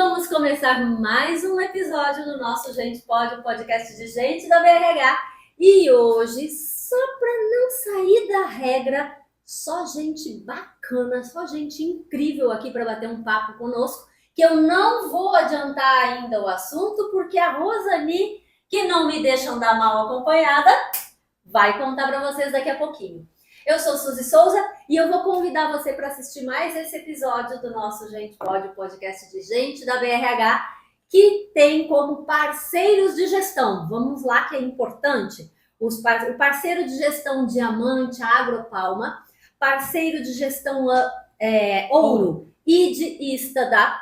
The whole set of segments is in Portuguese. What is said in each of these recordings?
vamos começar mais um episódio do nosso Gente Pode, um podcast de gente da BRH. E hoje, só para não sair da regra, só gente bacana, só gente incrível aqui para bater um papo conosco, que eu não vou adiantar ainda o assunto, porque a Rosani, que não me deixa andar mal acompanhada, vai contar para vocês daqui a pouquinho. Eu sou Suzy Souza e eu vou convidar você para assistir mais esse episódio do nosso Gente Pode, podcast de gente da BRH, que tem como parceiros de gestão. Vamos lá, que é importante. O parceiro de gestão Diamante, Agropalma, parceiro de gestão Ouro, ID Stadap,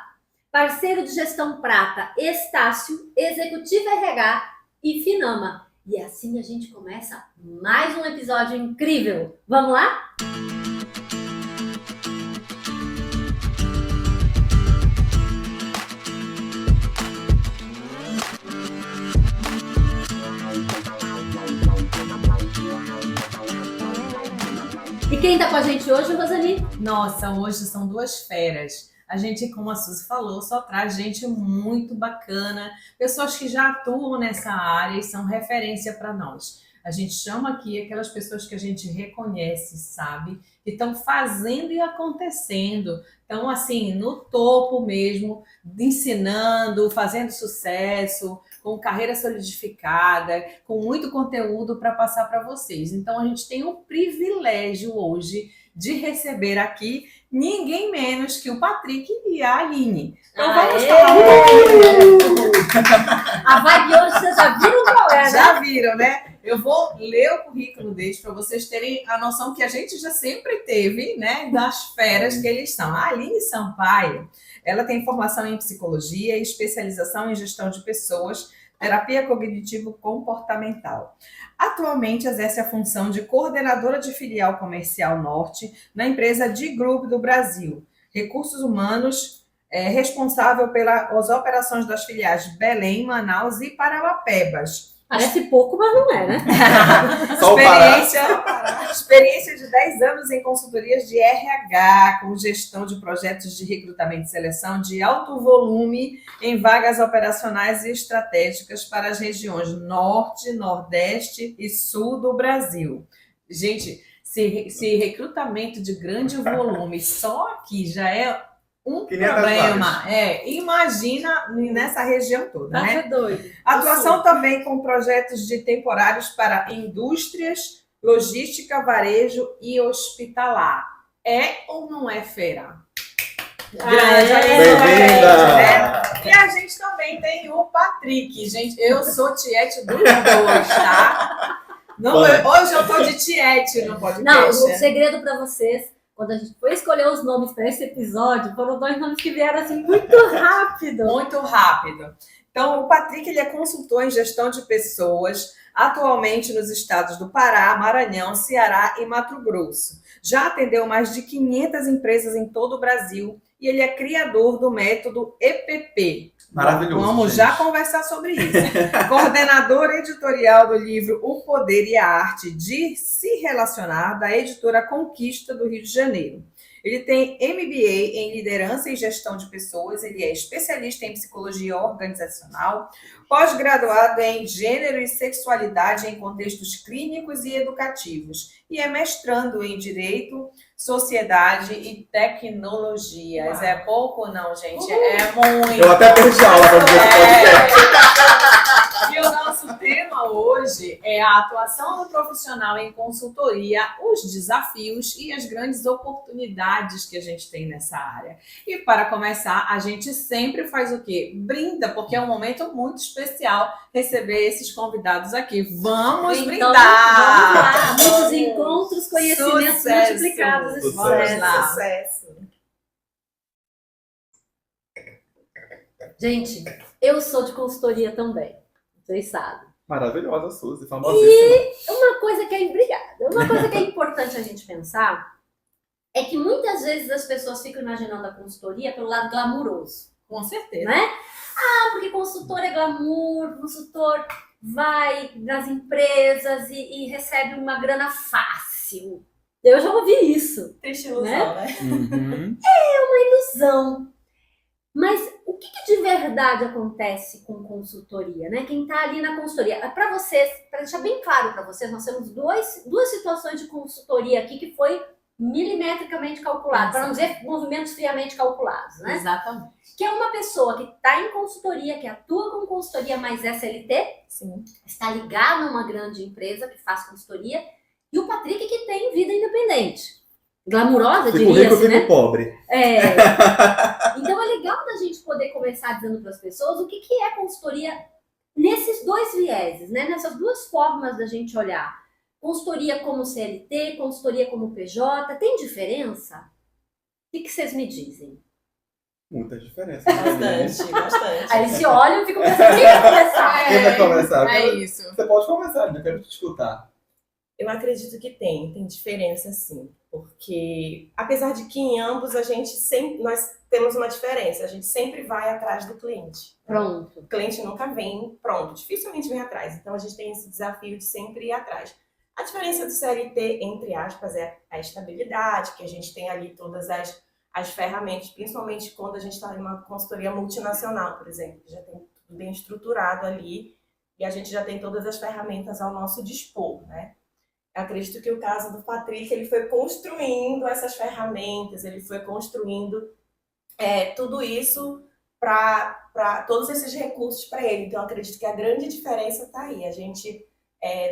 parceiro de gestão Prata, Estácio, Executivo RH e Finama. E assim a gente começa mais um episódio incrível. Vamos lá? E quem tá com a gente hoje, Rosani? Nossa, hoje são duas feras. A gente, como a Suzy falou, só traz gente muito bacana, pessoas que já atuam nessa área e são referência para nós. A gente chama aqui aquelas pessoas que a gente reconhece, sabe? Que estão fazendo e acontecendo. Então, assim, no topo mesmo, ensinando, fazendo sucesso, com carreira solidificada, com muito conteúdo para passar para vocês. Então, a gente tem o privilégio hoje de receber aqui ninguém menos que o Patrick e a Aline. Então vamos falar um pouquinho. A vibe hoje vocês já viram qual é, né? Já viram, né? Eu vou ler o currículo deles para vocês terem a noção que a gente já sempre teve, né, das feras que eles são. A Aline Sampaio, ela tem formação em psicologia e especialização em gestão de pessoas, terapia cognitivo-comportamental. Atualmente exerce a função de coordenadora de filial comercial Norte na empresa D-Group do Brasil. Recursos humanos, responsável pelas operações das filiais Belém, Manaus e Parauapebas. Parece pouco, mas não é, né? Experiência de 10 anos em consultorias de RH, com gestão de projetos de recrutamento e seleção de alto volume em vagas operacionais e estratégicas para as regiões Norte, Nordeste e Sul do Brasil. Gente, se recrutamento de grande volume só aqui já é um problema, imagina nessa região toda, né? Doido. Atuação também com projetos de temporários para indústrias, logística, varejo e hospitalar. É ou não é feira? Bem-vinda! Né? E a gente também tem o Patrick, gente. Eu sou tiete dos dois, tá? Não, hoje eu tô de tiete no podcast. Não, o segredo para vocês, quando a gente foi escolher os nomes para esse episódio, foram dois nomes que vieram assim muito rápido. Muito rápido. Então, o Patrick ele é consultor em gestão de pessoas, atualmente nos estados do Pará, Maranhão, Ceará e Mato Grosso. Já atendeu mais de 500 empresas em todo o Brasil e ele é criador do método EPP. Maravilhoso. Vamos gente. já conversar sobre isso. Coordenador editorial do livro O Poder e a Arte de Se Relacionar, da editora Conquista do Rio de Janeiro. Ele tem MBA em Liderança e Gestão de Pessoas, ele é especialista em Psicologia Organizacional, pós-graduado em Gênero e Sexualidade em Contextos Clínicos e Educativos, e é mestrando em Direito, Sociedade e Tecnologias. Uau. É pouco não, gente? É muito. Eu até perdi aula para ver esse podcast. E o nosso tema hoje é a atuação do profissional em consultoria, os desafios e as grandes oportunidades que a gente tem nessa área. E para começar, a gente sempre faz o quê? Brinda, porque é um momento muito especial receber esses convidados aqui. Vamos Então, brindar! Vamos lá, muitos encontros, conhecimentos Sucesso. multiplicados. Sucesso. Vamos lá. Sucesso. Gente, eu sou de consultoria também, vocês sabem. Maravilhosa, Suzy, famosíssima. Uma coisa que é importante a gente pensar é que muitas vezes as pessoas ficam imaginando a consultoria pelo lado glamuroso, Com certeza. né? Porque consultor é glamour, consultor vai nas empresas e recebe uma grana fácil. Eu já ouvi isso. Triste ilusão, Né? né? Uhum. Ilusão. Mas o que de verdade acontece com consultoria, né? Quem está ali na consultoria. Para vocês, para deixar bem claro para vocês, nós temos duas situações de consultoria aqui que foi milimetricamente calculado, para não dizer movimentos friamente calculados, né? Exatamente. Que é uma pessoa que está em consultoria, que atua com consultoria, mas é CLT, Sim. está ligado a uma grande empresa que faz consultoria, e o Patrick que tem vida independente. Glamurosa, Fico rico, diria-se, fico né? pobre. Então é legal da gente poder começar dizendo para as pessoas o que é consultoria nesses dois vieses, né? Nessas duas formas da gente olhar. Consultoria como CLT, consultoria como PJ, tem diferença? O que vocês me dizem? Muitas diferenças. Bastante. Aí se olham e ficam pensando, quem vai começar? Quem vai começar? É isso. Você pode começar, eu quero te escutar. Eu acredito que tem diferença sim, porque apesar de que em ambos nós temos uma diferença, a gente sempre vai atrás do cliente. Pronto. O cliente nunca vem pronto, dificilmente vem atrás, então a gente tem esse desafio de sempre ir atrás. A diferença do CLT, entre aspas, é a estabilidade, que a gente tem ali todas as ferramentas, principalmente quando a gente está em uma consultoria multinacional, por exemplo, que já tem tudo bem estruturado ali e a gente já tem todas as ferramentas ao nosso dispor, né? Eu acredito que o caso do Patrick, ele foi construindo essas ferramentas, ele foi construindo tudo isso para todos esses recursos para ele. Então, eu acredito que a grande diferença está aí. A gente,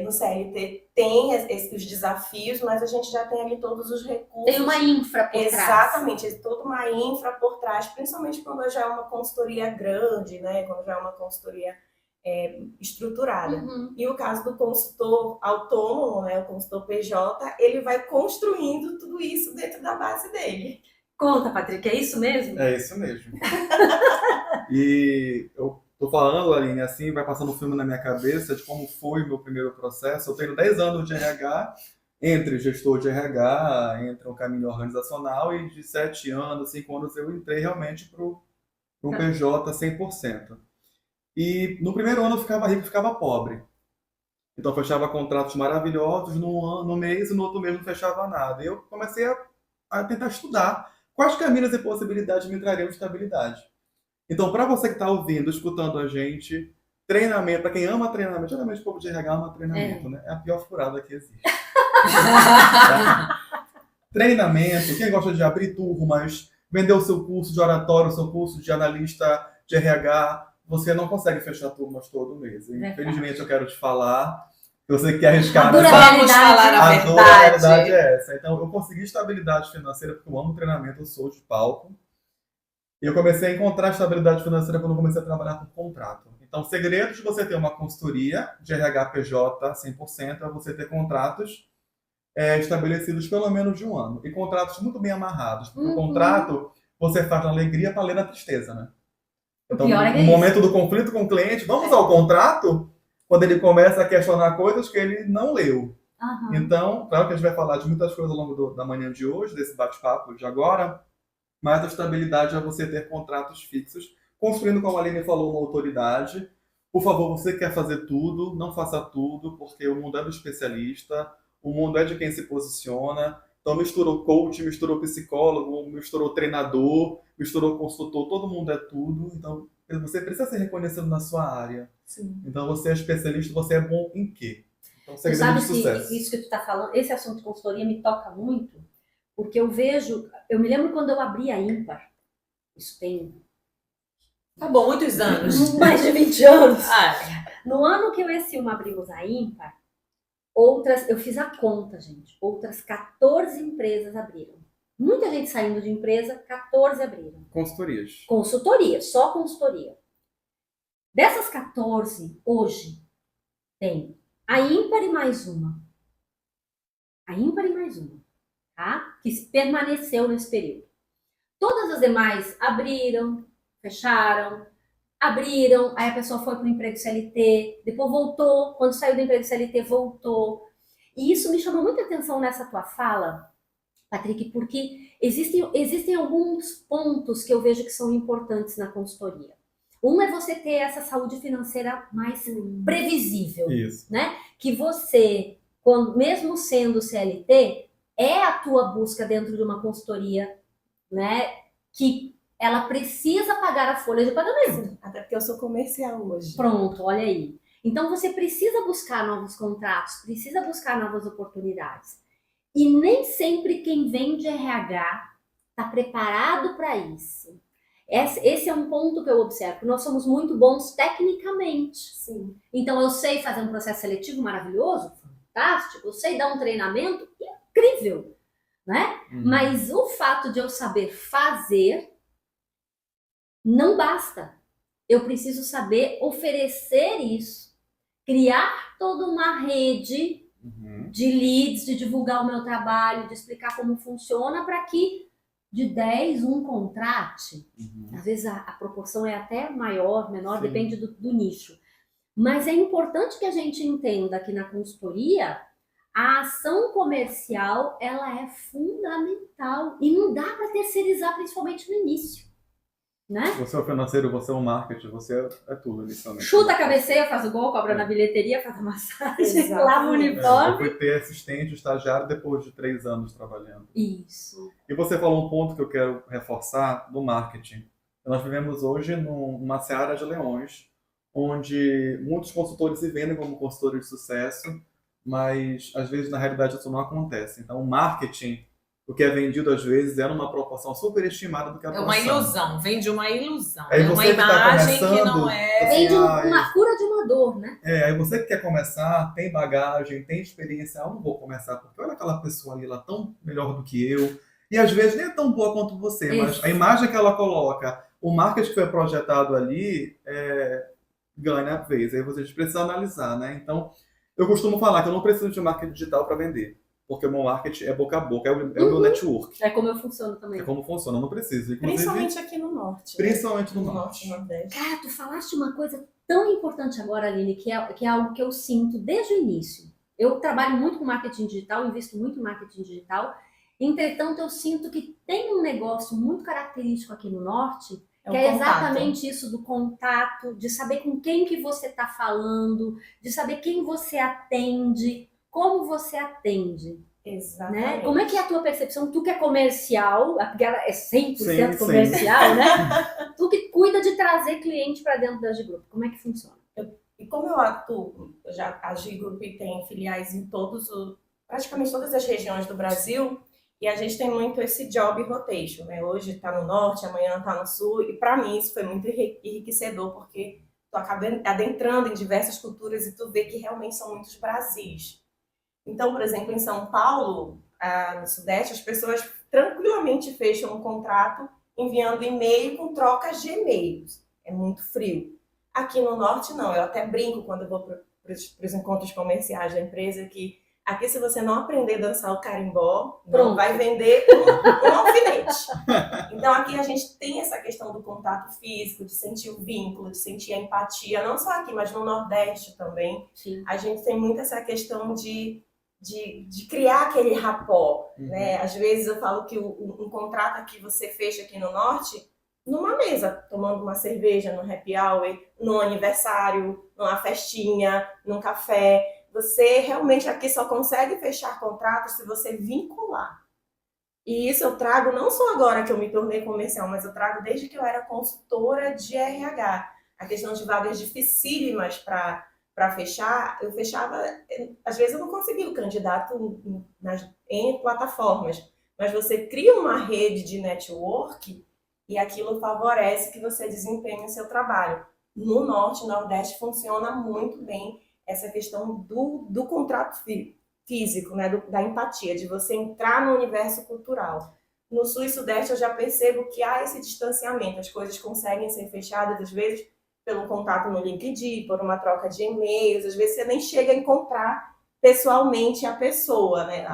no CLT, tem os desafios, mas a gente já tem ali todos os recursos. Tem uma infra por trás. Exatamente, toda uma infra por trás, principalmente quando já é uma consultoria grande, né? Quando já é uma consultoria estruturada. Uhum. E o caso do consultor autônomo, né, o consultor PJ, ele vai construindo tudo isso dentro da base dele. Conta, Patrick, é isso mesmo? É isso mesmo. E eu tô falando, Aline, assim, vai passando um filme na minha cabeça de como foi o meu primeiro processo. Eu tenho 10 anos de RH, entre gestor de RH, entre um caminho organizacional, e de 7 anos, 5 anos, eu entrei realmente para um PJ 100%. E no primeiro ano eu ficava rico, ficava pobre. Então eu fechava contratos maravilhosos no mês, e no outro mês não fechava nada. E eu comecei a tentar estudar quais caminhos e possibilidades me trariam estabilidade. Então, para você que está ouvindo, escutando a gente, treinamento, para quem ama treinamento, geralmente o povo de RH ama treinamento, né? É a pior furada que existe. Treinamento, quem gosta de abrir turmas, vender o seu curso de oratório, o seu curso de analista de RH, você não consegue fechar turmas todo mês. Infelizmente, eu quero te falar, se você quer arriscar... Vamos falar a verdade. dura realidade é essa. Então, eu consegui estabilidade financeira porque eu amo treinamento, eu sou de palco. E eu comecei a encontrar estabilidade financeira quando eu comecei a trabalhar com contrato. Então, o segredo de você ter uma consultoria de RH PJ 100% é você ter contratos estabelecidos pelo menos de um ano. E contratos muito bem amarrados. Porque o contrato você faz na alegria para ler na tristeza, né? Então, no momento do conflito com o cliente, vamos ao contrato, quando ele começa a questionar coisas que ele não leu. Uhum. Então, claro que a gente vai falar de muitas coisas ao longo da manhã de hoje, desse bate-papo de agora, mas a estabilidade é você ter contratos fixos, construindo, como a Aline falou, uma autoridade. Por favor, você quer fazer tudo, não faça tudo, porque o mundo é do especialista, o mundo é de quem se posiciona. Então, misturou coach, misturou psicólogo, misturou treinador, misturou consultor, todo mundo é tudo. Então, você precisa ser reconhecido na sua área. Sim. Então, você é especialista, você é bom em quê? Então, segredo sabe de sucesso. que isso que tu está falando, esse assunto de consultoria me toca muito, porque eu me lembro quando eu abri a Ímpar, isso tem... Tá bom, muitos anos. Mais de 20 anos. Ah, No ano que eu e a Silma abrimos a Ímpar, eu fiz a conta, gente, outras 14 empresas abriram. Muita gente saindo de empresa, 14 abriram. Consultorias. Consultoria, só consultoria. Dessas 14, hoje, tem a Ímpar e mais uma. A Ímpar e mais uma, tá? Que permaneceu nesse período. Todas as demais abriram, fecharam, abriram, aí a pessoa foi para o emprego CLT, depois voltou, quando saiu do emprego CLT, voltou. E isso me chamou muita atenção nessa tua fala, Patrick, porque existem alguns pontos que eu vejo que são importantes na consultoria. Um é você ter essa saúde financeira mais previsível, Isso. né? Que você, mesmo sendo CLT, é a tua busca dentro de uma consultoria, né? Que ela precisa pagar a folha de pagamento. Até porque eu sou comercial hoje. Pronto, olha aí. Então você precisa buscar novos contratos, precisa buscar novas oportunidades. E nem sempre quem vem de RH está preparado para isso. Esse é um ponto que eu observo. Nós somos muito bons tecnicamente. Sim. Então eu sei fazer um processo seletivo maravilhoso, fantástico. Eu sei dar um treinamento incrível, né? Mas o fato de eu saber fazer não basta. Eu preciso saber oferecer isso, criar toda uma rede de leads, de divulgar o meu trabalho, de explicar como funciona para que de 10 um contrate. Às vezes a proporção é até maior, menor, Sim. depende do nicho. Mas é importante que a gente entenda que na consultoria a ação comercial ela é fundamental e não dá para terceirizar, principalmente no início, né? Você é o financeiro, você é o marketing, você é tudo inicialmente. Chuta a cabeceia, faz o gol, cobra na bilheteria, faz a massagem, Exatamente. lava o Eu uniforme. fui ter assistente, estagiário, depois de 3 anos trabalhando. Isso. E você falou um ponto que eu quero reforçar do marketing. Nós vivemos hoje numa seara de leões, onde muitos consultores se vendem como consultores de sucesso, mas às vezes na realidade isso não acontece. Então o marketing, o que é vendido às vezes é numa proporção superestimada do que a É uma atuação. ilusão, vende uma ilusão. Aí É uma você que tá imagem que começando, não é. Vem de ai, uma cura de uma dor, né? aí você que quer começar, tem bagagem, tem experiência, eu não vou começar, porque olha aquela pessoa ali, ela é tão melhor do que eu, e às vezes nem é tão boa quanto você, mas Isso. a imagem que ela coloca, o marketing que foi projetado ali, ganha a vez, aí você precisa analisar, né? Então, eu costumo falar que eu não preciso de marketing digital para vender, porque o meu marketing é boca a boca, é o meu network, É como eu funciono também. é como funciona, eu não preciso. Inclusive, Principalmente aqui no norte. né? principalmente no No norte. norte e nordeste. Cara, tu falaste uma coisa tão importante agora, Aline, que é algo que eu sinto desde o início. Eu trabalho muito com marketing digital, invisto muito em marketing digital. Entretanto, eu sinto que tem um negócio muito característico aqui no norte, É o que é contato. exatamente isso do contato, de saber com quem que você está falando, de saber quem você atende, como você atende. Exatamente. Né? Como é que é a tua percepção? Tu que é comercial, porque ela é 100% Sim, sim. comercial, né? Tu que cuida de trazer cliente para dentro da G-Group. Como é que funciona? E como eu atuo, a G-Group tem filiais em praticamente todas as regiões do Brasil, e a gente tem muito esse job rotation, né? Hoje está no norte, amanhã está no sul, e para mim isso foi muito enriquecedor, porque tu acaba adentrando em diversas culturas e tu vê que realmente são muitos Brasis. Então, por exemplo, em São Paulo, no Sudeste, as pessoas tranquilamente fecham um contrato enviando e-mail com trocas de e-mails. É muito frio. Aqui no Norte, não. Eu até brinco quando eu vou para os encontros comerciais da empresa que aqui, se você não aprender a dançar o carimbó, não Pronto. vai vender um alfinete. Então, aqui a gente tem essa questão do contato físico, de sentir o vínculo, de sentir a empatia, não só aqui, mas no Nordeste também. Sim. A gente tem muito essa questão de criar aquele rapport, né? Às vezes eu falo que um contrato aqui você fecha aqui no Norte, numa mesa, tomando uma cerveja, no happy hour, num aniversário, numa festinha, num café. Você realmente aqui só consegue fechar contratos se você vincular. E isso eu trago não só agora que eu me tornei comercial, mas eu trago desde que eu era consultora de RH. A questão de vagas dificílimas para fechar, eu fechava, às vezes eu não conseguia o candidato em plataformas, mas você cria uma rede de network e aquilo favorece que você desempenhe o seu trabalho. No Norte e Nordeste funciona muito bem essa questão do contrato físico, né, da empatia, de você entrar no universo cultural. No Sul e Sudeste eu já percebo que há esse distanciamento, as coisas conseguem ser fechadas, às vezes, pelo contato no LinkedIn, por uma troca de e-mails, às vezes você nem chega a encontrar pessoalmente a pessoa, né,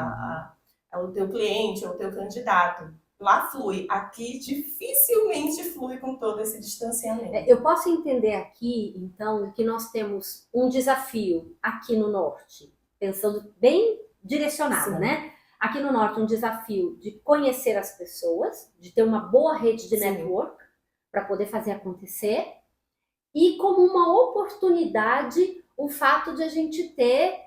o teu cliente ou o teu candidato. Lá flui, aqui dificilmente flui com todo esse distanciamento. Eu posso entender aqui, então, que nós temos um desafio aqui no Norte, pensando bem direcionada, Sim. né? Aqui no Norte, um desafio de conhecer as pessoas, de ter uma boa rede de Sim. network para poder fazer acontecer, e como uma oportunidade o fato de a gente ter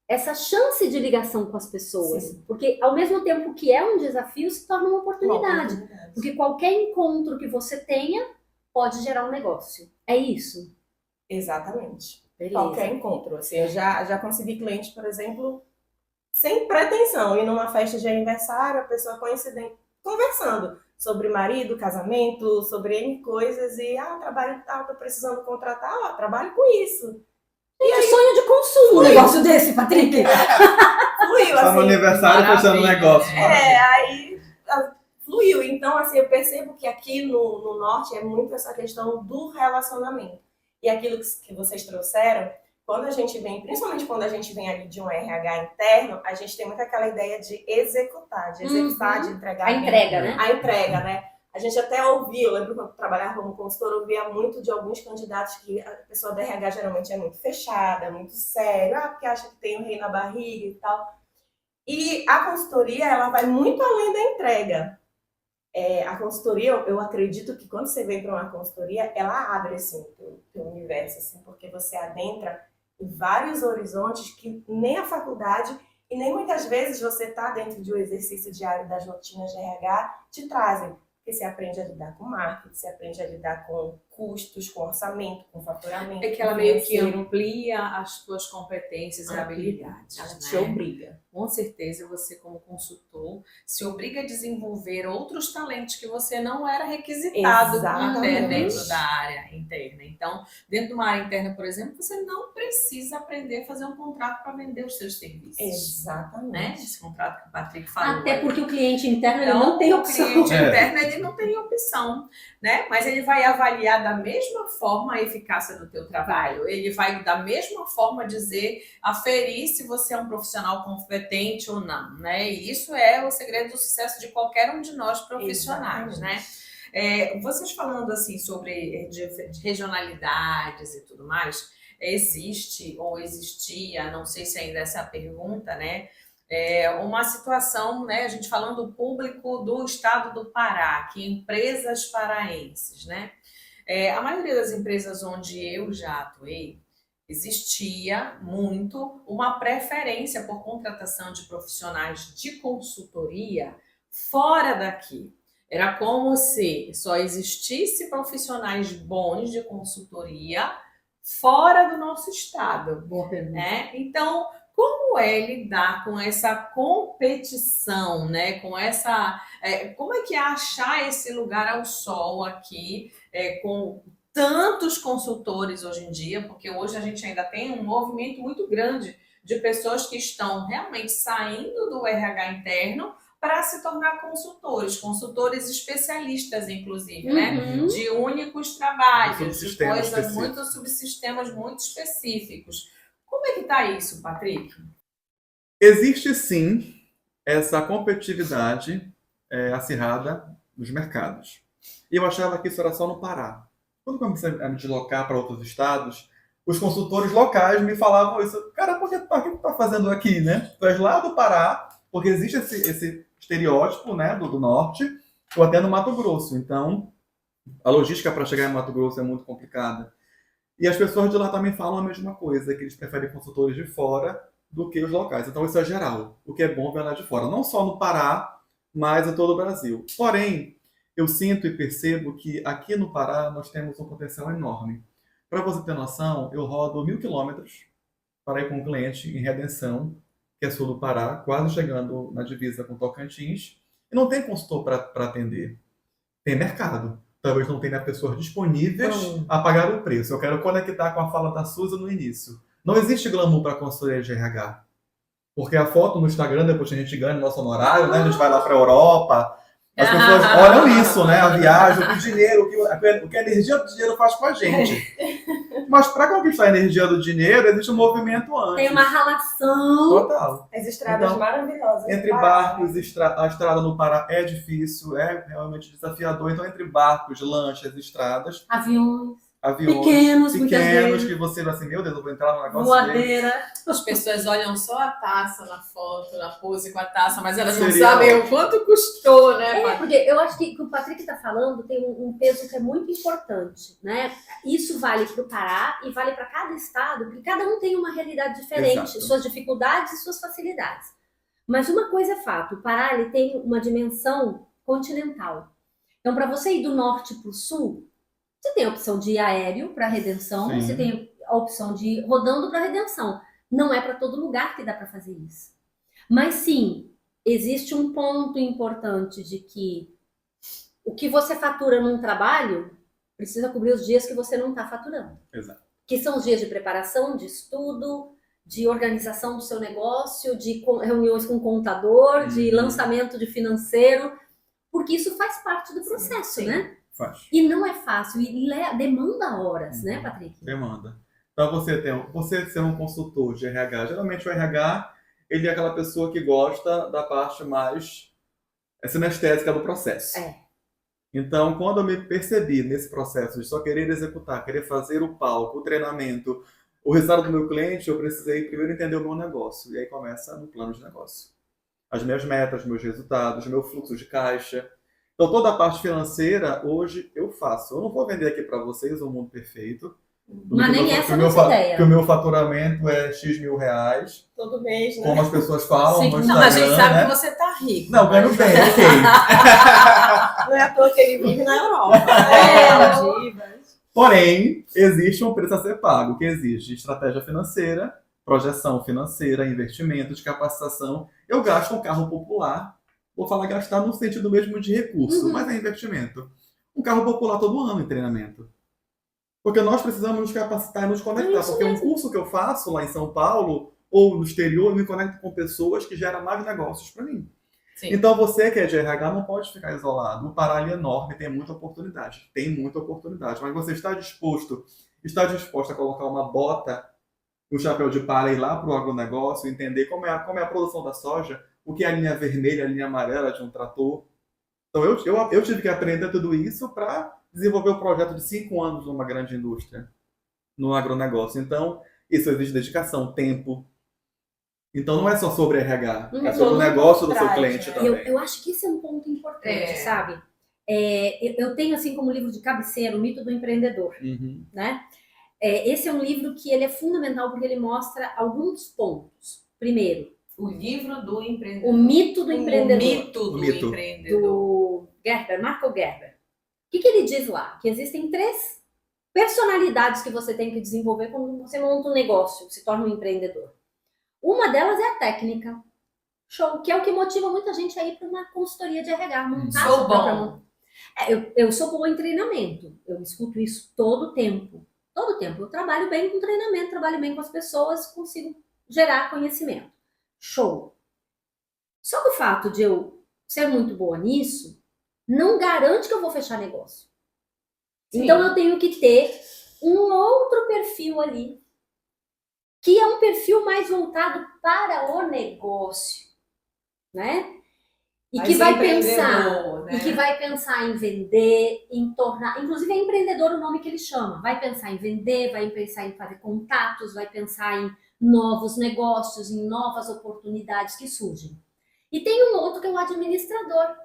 essa chance de ligação com as pessoas. Sim. Porque ao mesmo tempo que é um desafio, se torna uma Uma oportunidade. oportunidade. Porque qualquer encontro que você tenha pode gerar um negócio. É isso. Exatamente. Beleza. Qualquer encontro. Assim, eu já consegui cliente, por exemplo, sem pretensão, ir numa festa de aniversário, a pessoa coincidente, conversando sobre marido, casamento, sobre N coisas, e trabalho tal, tô precisando contratar, trabalho com isso. Gente, sonho de consumo um negócio desse, Patrick. Fluiu, Tá no assim. aniversário fechando o maravilha, negócio. né? Aí fluiu. Então, assim, eu percebo que aqui no Norte é muito essa questão do relacionamento. E aquilo que vocês trouxeram, quando a gente vem, principalmente quando a gente vem ali de um RH interno, a gente tem muito aquela ideia de executar, de entregar. A entrega, né? A entrega, né? A gente até ouvia, eu lembro quando eu trabalhava como consultora, eu ouvia muito de alguns candidatos que a pessoa da RH geralmente é muito fechada, muito séria, porque acha que tem um rei na barriga e tal. E a consultoria, ela vai muito além da entrega. A consultoria, eu acredito que quando você vem para uma consultoria, ela abre assim, o teu universo, assim, porque você adentra em vários horizontes que nem a faculdade e nem muitas vezes você está dentro de um exercício diário das rotinas de RH te trazem. Porque você aprende a lidar com marketing, você aprende a lidar com custos, com orçamento, com faturamento. É que ela meio que financeiro. amplia as tuas competências e Amplia. habilidades. Ela né? te obriga. Com certeza você, como consultor, se obriga a desenvolver outros talentos que você não era requisitado Exatamente. dentro da área interna. Então, dentro de uma área interna, por exemplo, você não precisa aprender a fazer um contrato para vender os seus serviços. Exatamente. Né? Esse contrato que o Patrick falou. Até porque o cliente interno ele Então, não tem o opção. cliente interno ele não tem opção, né? Mas ele vai avaliar da mesma forma a eficácia do teu trabalho. Ele vai da mesma forma aferir se você é um profissional competente ou não, né? E isso é o segredo do sucesso de qualquer um de nós profissionais, Exatamente. né? Vocês falando assim sobre de regionalidades e tudo mais, existe ou existia, não sei se ainda essa é a pergunta, né? Uma situação, né, a gente falando do público do estado do Pará, que empresas paraenses, né? A maioria das empresas onde eu já atuei, existia muito uma preferência por contratação de profissionais de consultoria fora daqui. Era como se só existisse profissionais bons de consultoria fora do nosso estado. Boa pergunta. Né? Então, como é lidar com essa competição, né? Com essa, como é que é achar esse lugar ao sol aqui, com tantos consultores hoje em dia, porque hoje a gente ainda tem um movimento muito grande de pessoas que estão realmente saindo do RH interno para se tornar consultores especialistas, inclusive, né? Uhum. De únicos trabalhos, de Subsistemas coisas específicos. muito subsistemas muito específicos. Como é que tá isso, Patrick? Existe sim essa competitividade acirrada nos mercados. E eu achava que isso era só no Pará. Quando eu comecei a me deslocar para outros estados, os consultores locais me falavam isso. Cara, por que tu tá fazendo aqui, né? Tu és lá do Pará, porque existe esse estereótipo, né, do norte, ou até no Mato Grosso. Então, a logística para chegar em Mato Grosso é muito complicada. E as pessoas de lá também falam a mesma coisa, que eles preferem consultores de fora do que os locais. Então isso é geral. O que é bom vem lá de fora. Não só no Pará, mas em todo o Brasil. Porém, eu sinto e percebo que aqui no Pará nós temos um potencial enorme. Para você ter noção, eu rodo 1.000 quilômetros para ir com um cliente em Redenção, que é sul do Pará, quase chegando na divisa com Tocantins. E não tem consultor para atender. Tem mercado. Talvez não tenha pessoas disponíveis a pagar o preço. Eu quero conectar com a fala da Suzy no início. Não existe glamour para consultoria de RH. Porque a foto no Instagram, depois que a gente ganha o nosso honorário, né? A gente vai lá para a Europa. As pessoas olham isso, né? A viagem, o dinheiro, o que a energia do dinheiro faz com a gente. Mas para conquistar a energia do dinheiro, existe um movimento antes. Tem uma relação. Total. As estradas Então, maravilhosas. Entre barcos, a estrada no Pará é difícil, é realmente desafiador. Então, entre barcos, lanchas, estradas, Aviões. aviões Pequenos, muitas pequenos vezes. que você vai assim, meu Deus, eu vou entrar no negócio dele. Voadeira. As pessoas olham só a taça na foto, na pose com a taça, mas elas não Seria sabem ótimo. o quanto custou, né, É, Paty? porque eu acho que o que o Patrick está falando tem um peso que é muito importante, né? Isso vale para o Pará e vale para cada estado, porque cada um tem uma realidade diferente, Exato. suas dificuldades e suas facilidades. Mas uma coisa é fato, o Pará ele tem uma dimensão continental. Então, para você ir do norte para o sul, você tem a opção de ir aéreo para Redenção, Sim. você tem a opção de ir rodando para Redenção. Não é para todo lugar que dá para fazer isso. Mas sim, existe um ponto importante de que o que você fatura num trabalho precisa cobrir os dias que você não está faturando. Exato. Que são os dias de preparação, de estudo, de organização do seu negócio, de reuniões com o contador, de lançamento de financeiro, porque isso faz parte do processo, sim. né? Faz. E não é fácil, e demanda horas, né, Patrick? Demanda. Então você ser um consultor de RH, geralmente o RH, ele é aquela pessoa que gosta da parte mais sinestésica do processo. É. Então, quando eu me percebi nesse processo de só querer executar, querer fazer o palco, o treinamento, o resultado do meu cliente, eu precisei primeiro entender o meu negócio. E aí começa no plano de negócio. As minhas metas, meus resultados, meu fluxo de caixa. Então, toda a parte financeira, hoje, eu faço. Eu não vou vender aqui para vocês o mundo perfeito. Mas nem essa é a que o nossa ideia. Que o meu faturamento é X mil reais. Todo mês, né? Como as pessoas falam Sim, no não, a gente Instagram, sabe né? que você tá rico. Não, ganho bem, ok. Não é à toa que ele vive na Europa. Divas. Porém, existe um preço a ser pago, que exige estratégia financeira, projeção financeira, investimento de capacitação. Eu gasto um carro popular, vou falar gastar no sentido mesmo de recurso, mas é investimento. Um carro popular todo ano em treinamento. Porque nós precisamos nos capacitar e nos conectar. isso Porque um mesmo. curso que eu faço lá em São Paulo ou no exterior, eu me conecto com pessoas que geram mais negócios para mim. Sim. Então você que é de RH não pode ficar isolado. O Pará é enorme, tem muita oportunidade. Tem muita oportunidade. Mas você está disposto a colocar uma bota no chapéu de palha e ir lá para o agronegócio, entender como é a produção da soja, o que é a linha vermelha, a linha amarela de um trator. Então eu tive que aprender tudo isso para desenvolver um projeto de 5 anos numa grande indústria, no agronegócio. Então, isso exige dedicação, tempo. Então não é só sobre RH, é sobre o negócio do seu cliente E também. eu acho que esse é um ponto importante, É. sabe? Eu tenho, assim, como livro de cabeceira, O Mito do Empreendedor, Uhum. né? Esse é um livro que ele é fundamental porque ele mostra alguns pontos. Primeiro, O livro do empreendedor. o mito do empreendedor. O mito do empreendedor. Do Gerber, Marco Gerber. O que ele diz lá? Que existem 3 personalidades que você tem que desenvolver quando você monta um negócio, se torna um empreendedor. Uma delas é a técnica. Show, que é o que motiva muita gente a ir para uma consultoria de RH. Montar Sou sua própria bom. eu sou boa em treinamento. Eu escuto isso todo o tempo. Todo o tempo. Eu trabalho bem com treinamento, trabalho bem com as pessoas, consigo gerar conhecimento. Show. Só que o fato de eu ser muito boa nisso não garante que eu vou fechar negócio. Sim. Então eu tenho que ter um outro perfil ali, que é um perfil mais voltado para o negócio, né? E Mais que vai pensar, empreendedor, né? e que vai pensar em vender, em tornar, inclusive é empreendedor o nome que ele chama. Vai pensar em vender, vai pensar em fazer contatos, vai pensar em novos negócios, em novas oportunidades que surgem. E tem um outro que é o administrador,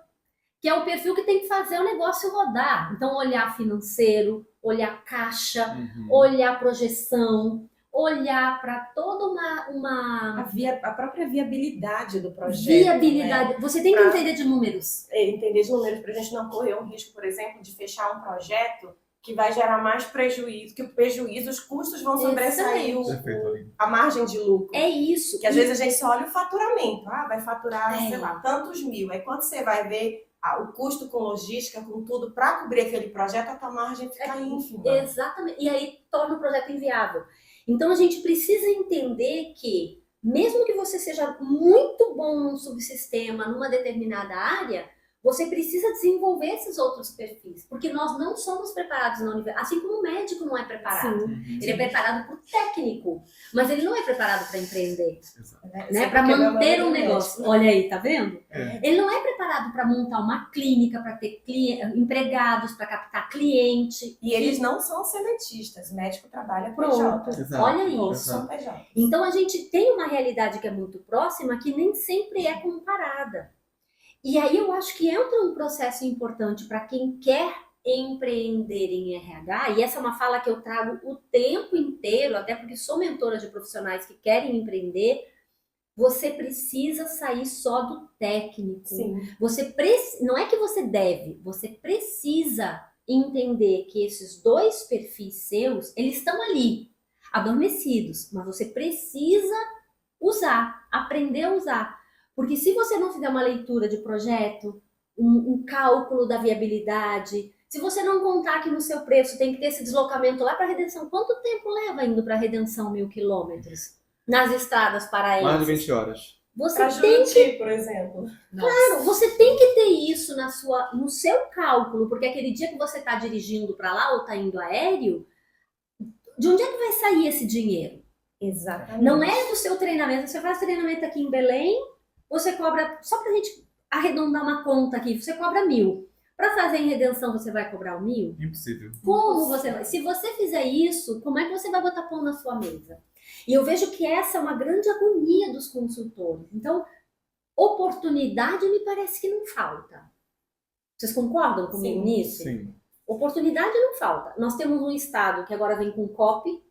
que é o perfil que tem que fazer o negócio rodar. Então, olhar financeiro, olhar caixa, Uhum. olhar projeção, olhar para toda uma A própria viabilidade do projeto. viabilidade. Você tem que Pra- entender de números. Entender de números para a gente não correr um risco, por exemplo, de fechar um projeto que vai gerar mais prejuízo, que o prejuízo, os custos vão sobressair Perfeito, Aline. a margem de lucro. É isso. Que às vezes a gente só olha o faturamento. Vai faturar, É. sei lá, tantos mil. Aí quando você vai ver o custo com logística, com tudo, para cobrir aquele projeto, a tua margem fica ínfima. Exatamente. E aí torna o projeto inviável. Então a gente precisa entender que, mesmo que você seja muito bom num subsistema, numa determinada área, você precisa desenvolver esses outros perfis, porque nós não somos preparados na universidade, assim como o médico não é preparado. Sim. Ele é preparado para o técnico, mas ele não é preparado para empreender, Exato. né? Para manter um negócio. Olha aí, tá vendo? É. Ele não é preparado para montar uma clínica, para ter empregados, para captar cliente. E eles não são seletistas. O médico trabalha Pronto. PJ. Exato. Olha Todos isso. são PJ. Então a gente tem uma realidade que é muito próxima, que nem sempre é comparada. E aí eu acho que entra um processo importante para quem quer empreender em RH, e essa é uma fala que eu trago o tempo inteiro, até porque sou mentora de profissionais que querem empreender. Você precisa sair só do técnico. Sim. Não é que você deve, você precisa entender que esses dois perfis seus, eles estão ali, adormecidos, mas você precisa usar, aprender a usar. Porque se você não fizer uma leitura de projeto, um cálculo da viabilidade, se você não contar que no seu preço tem que ter esse deslocamento lá para a Redenção, quanto tempo leva indo para a Redenção 1.000 quilômetros? Nas estradas paraenses? Mais de 20 horas. Você Pra tem que, Juruti, por exemplo. claro, você tem que ter isso no seu cálculo, porque aquele dia que você está dirigindo para lá ou está indo aéreo, de onde é que vai sair esse dinheiro? Exatamente. Não é do seu treinamento. Você faz treinamento aqui em Belém, você cobra, só pra gente arredondar uma conta aqui, você cobra 1.000. Para fazer em Redenção, você vai cobrar 1.000? Impossível. Como você vai? Se você fizer isso, como é que você vai botar pão na sua mesa? E eu vejo que essa é uma grande agonia dos consultores. Então, oportunidade me parece que não falta. Vocês concordam comigo Sim, nisso? Sim. Oportunidade não falta. Nós temos um estado que agora vem com COP,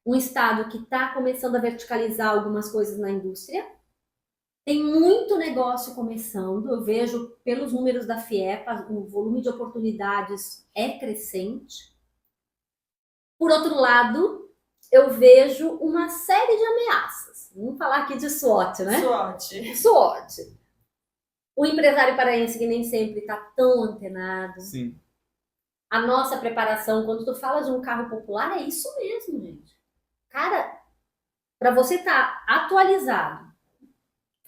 um estado que está começando a verticalizar algumas coisas na indústria. Tem muito negócio começando. Eu vejo pelos números da FIEPA, o volume de oportunidades é crescente. Por outro lado, eu vejo uma série de ameaças. Vamos falar aqui de SWOT, né? SWOT. SWOT. O empresário paraense que nem sempre está tão antenado. Sim. A nossa preparação, quando tu fala de um carro popular, é isso mesmo, gente. Cara, para você estar atualizado,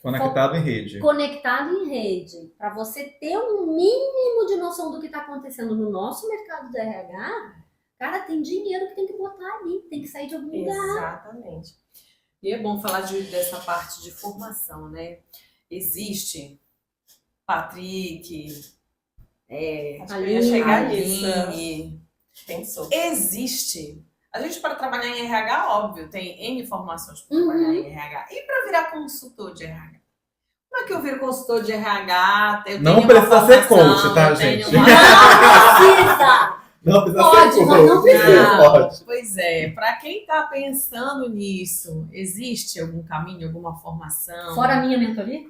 Conectado em rede. conectado em rede, para você ter um mínimo de noção do que está acontecendo no nosso mercado de RH, cara, tem dinheiro que tem que botar ali, tem que sair de algum lugar. Exatamente. E é bom falar dessa parte de formação, né? Existe Patrick, Acho que eu ia chegar nisso. Aline, Pensou. existe. A gente, para trabalhar em RH, óbvio, tem N formações para trabalhar em RH. E para virar consultor de RH? Como é que eu viro consultor de RH? Eu Não tenho precisa uma ser formação, coach, tá, eu tenho gente? uma- Não precisa! Não precisa Pode, ser mas não precisa. Pode. Pois é, para quem está pensando nisso, existe algum caminho, alguma formação? Fora a minha mentoria?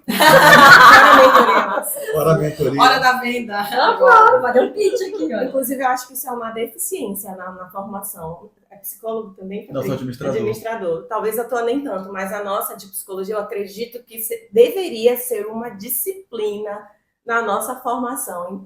Fora a mentoria. Hora da venda. Ah, claro, vai dar um pitch aqui, ó. Inclusive, eu acho que isso é uma deficiência na formação. É psicólogo também? Não, sou administrador. Administrador. Talvez eu tô nem tanto, mas a nossa de psicologia, eu acredito que deveria ser uma disciplina na nossa formação.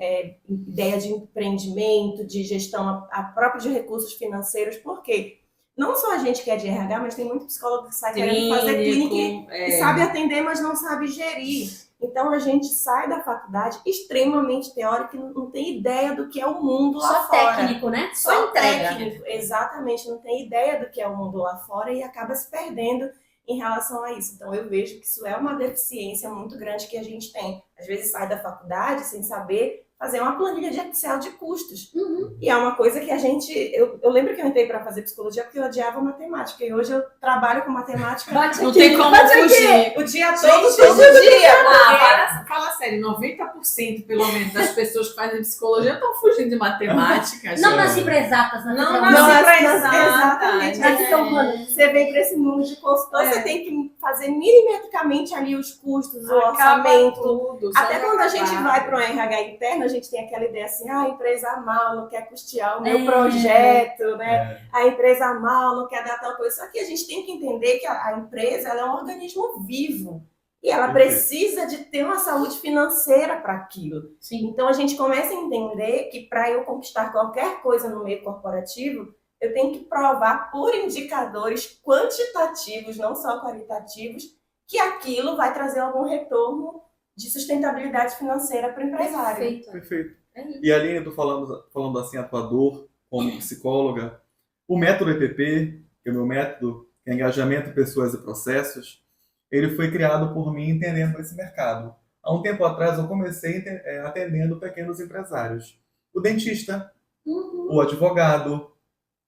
Ideia de empreendimento, de gestão a própria de recursos financeiros, porque não só a gente que é de RH, mas tem muito psicólogo que sai querendo fazer clínica e sabe atender, mas não sabe gerir. Então a gente sai da faculdade extremamente teórico e não tem ideia do que é o mundo lá Só fora. técnico, né? Só entrega. técnico, exatamente, não tem ideia do que é o mundo lá fora e acaba se perdendo em relação a isso. Então eu vejo que isso é uma deficiência muito grande que a gente tem. Às vezes sai da faculdade sem saber fazer uma planilha de Excel de custos. Uhum. E é uma coisa que a gente... Eu lembro que eu entrei para fazer psicologia porque eu odiava matemática. E hoje eu trabalho com matemática Bate Não aqui. tem como Bate aqui, fugir. o dia todo, Gente, todo dia. Fala sério, 90% pelo menos das pessoas que fazem psicologia estão fugindo de matemática. Não gente. nasci pra exatas, Não naturalmente. nasci Não, pra exatamente. exatas. Mas são humanas. Você vem para esse mundo de consultor, você tem que fazer milimetricamente ali os custos, o Acaba orçamento. tudo, Até só quando a gente acabar. vai para um RH interno, a gente tem aquela ideia assim, a empresa mal não quer custear o meu É. projeto, né? É. A empresa mal não quer dar tal coisa. Só que a gente tem que entender que a empresa ela é um organismo vivo. E ela Perfeito. precisa de ter uma saúde financeira para aquilo. Sim. Então a gente começa a entender que para eu conquistar qualquer coisa no meio corporativo, eu tenho que provar por indicadores quantitativos, não só qualitativos, que aquilo vai trazer algum retorno de sustentabilidade financeira para o empresário. Perfeito. Perfeito. É isso. E Aline, tu falando assim a tua dor como psicóloga, o método EPP, que é o meu método, que é engajamento, pessoas e processos, ele foi criado por mim entendendo esse mercado. Há um tempo atrás eu comecei atendendo pequenos empresários. O dentista, Uhum. o advogado,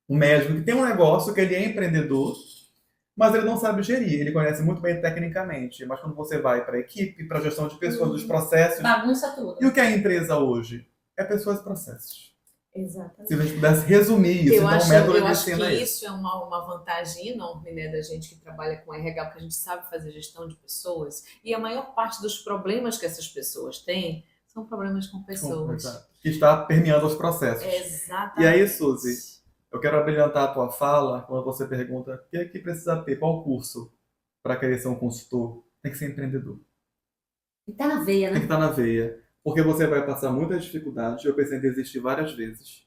o médico que tem um negócio que ele é empreendedor, mas ele não sabe gerir. Ele conhece muito bem tecnicamente, mas quando você vai para a equipe, para a gestão de pessoas, dos processos... Bagunça tudo. E o que é a empresa hoje? É pessoas e processos. Exatamente. Se a gente pudesse resumir isso, Eu então o acho, método eu ele acho que ensina isso. isso é uma vantagem enorme, né, da gente que trabalha com RH, porque a gente sabe fazer gestão de pessoas e a maior parte dos problemas que essas pessoas têm são problemas com pessoas. Exato. Que está permeando os processos. Exatamente. E aí, Suzy, eu quero abrilhantar a tua fala quando você pergunta o que é que precisa ter, qual curso para querer ser um consultor. Tem que ser empreendedor. E tá na veia, Tem que né? estar na veia. Porque você vai passar muitas dificuldades. Eu pensei em desistir várias vezes.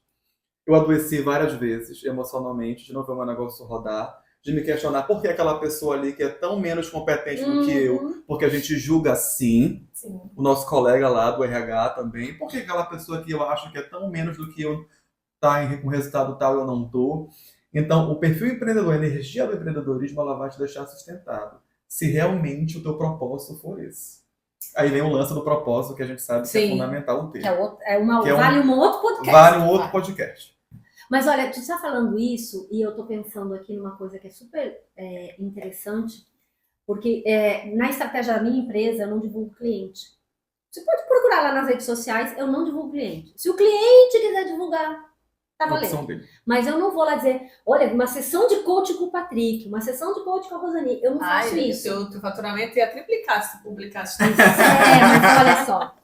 Eu adoeci várias vezes, emocionalmente, de não ver o meu negócio rodar, de me questionar por que aquela pessoa ali que é tão menos competente do que eu, porque a gente julga sim, Sim. o nosso colega lá do RH também, por que aquela pessoa que eu acho que é tão menos do que eu tá com resultado tal eu não tô. Então, o perfil empreendedor, a energia do empreendedorismo, ela vai te deixar sustentado, se realmente o teu propósito for esse. Aí vem o lance do propósito, que a gente sabe que é Sim. fundamental o ter. Que é vale um outro podcast. Vale um outro podcast. Mas olha, tu está falando isso e eu tô pensando aqui numa coisa que é super interessante, porque na estratégia da minha empresa eu não divulgo cliente. Você pode procurar lá nas redes sociais, eu não divulgo cliente. Se o cliente quiser divulgar, tá É a opção valendo. dele. Mas eu não vou lá dizer, olha, uma sessão de coaching com o Patrick, uma sessão de coaching com a Rosani. Eu não faço isso. Teu faturamento ia triplicar se tu publicasse. Mas olha só.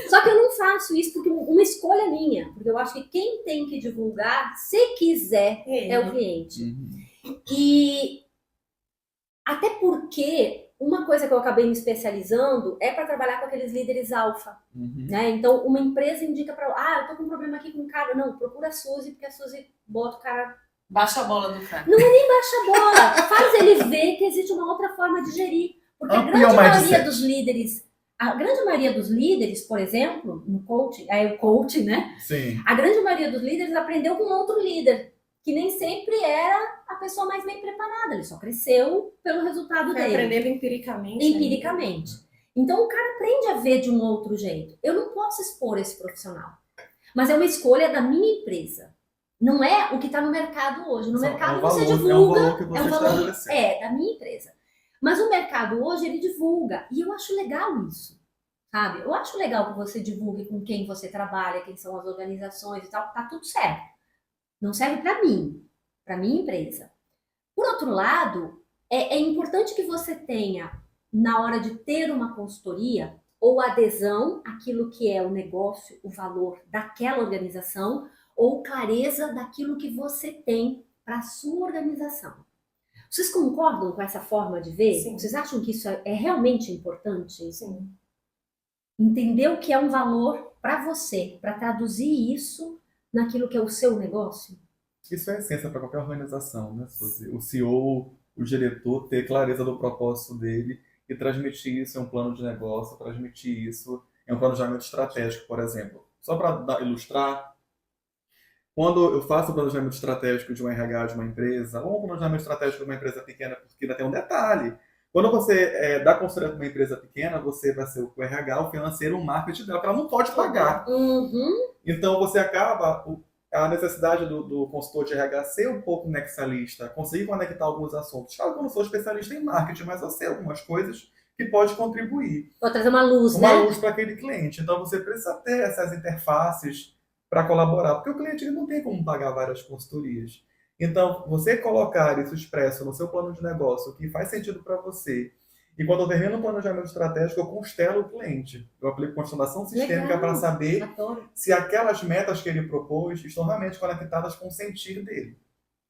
Só que eu não faço isso porque uma escolha minha. Porque eu acho que quem tem que divulgar, se quiser, é o cliente. Uhum. E até porque uma coisa que eu acabei me especializando é para trabalhar com aqueles líderes alfa. Uhum. Né? Então, uma empresa indica para eu tô com um problema aqui com o cara. Não, procura a Suzy, porque a Suzy bota o cara... Baixa a bola do cara. Não é nem baixa a bola, faz ele ver que existe uma outra forma de gerir. Porque a Amplia grande o maioria mindset. dos líderes, por exemplo, no coaching, o coaching, né? Sim. A grande maioria dos líderes aprendeu com outro líder, que nem sempre era a pessoa mais bem preparada, ele só cresceu pelo resultado Foi dele. aprendendo empiricamente. Empiricamente. Então o cara aprende a ver de um outro jeito. Eu não posso expor esse profissional. Mas é uma escolha da minha empresa. Não é o que está no mercado hoje. No mercado você divulga. É um valor que você está estabelecendo. Da minha empresa. Mas o mercado hoje ele divulga. E eu acho legal isso. Sabe? Eu acho legal que você divulgue com quem você trabalha, quem são as organizações e tal. Tá tudo certo. Não serve para mim. Para minha empresa. Por outro lado, é importante que você tenha, na hora de ter uma consultoria, ou adesão àquilo que é o negócio, o valor daquela organização, ou clareza daquilo que você tem para a sua organização. Vocês concordam com essa forma de ver? Sim. Vocês acham que isso é realmente importante? Sim. Entender o que é um valor para você, para traduzir isso naquilo que é o seu negócio? Isso é a essência para qualquer organização, né, Suzy? O CEO, o diretor, ter clareza do propósito dele e transmitir isso em um plano de negócio, transmitir isso em um planejamento estratégico, por exemplo. Só para ilustrar, quando eu faço o planejamento estratégico de um RH de uma empresa, ou um planejamento estratégico de uma empresa pequena, porque ainda tem um detalhe. Quando você dá consultoria para uma empresa pequena, você vai ser o RH, o financeiro, o marketing dela, que ela não pode pagar. Uhum. Então você acaba... A necessidade do consultor de RH ser um pouco nexalista, conseguir conectar alguns assuntos. Claro que eu não sou especialista em marketing, mas eu sei algumas coisas que pode contribuir. Vou trazer uma luz, Uma né? luz para aquele cliente. Então você precisa ter essas interfaces para colaborar, porque o cliente ele não tem como pagar várias consultorias. Então, você colocar isso expresso no seu plano de negócio, que faz sentido para você, e quando eu termino o planejamento estratégico, eu constelo o cliente. Eu aplico constelação sistêmica para saber se aquelas metas que ele propôs estão realmente conectadas com o sentir dele.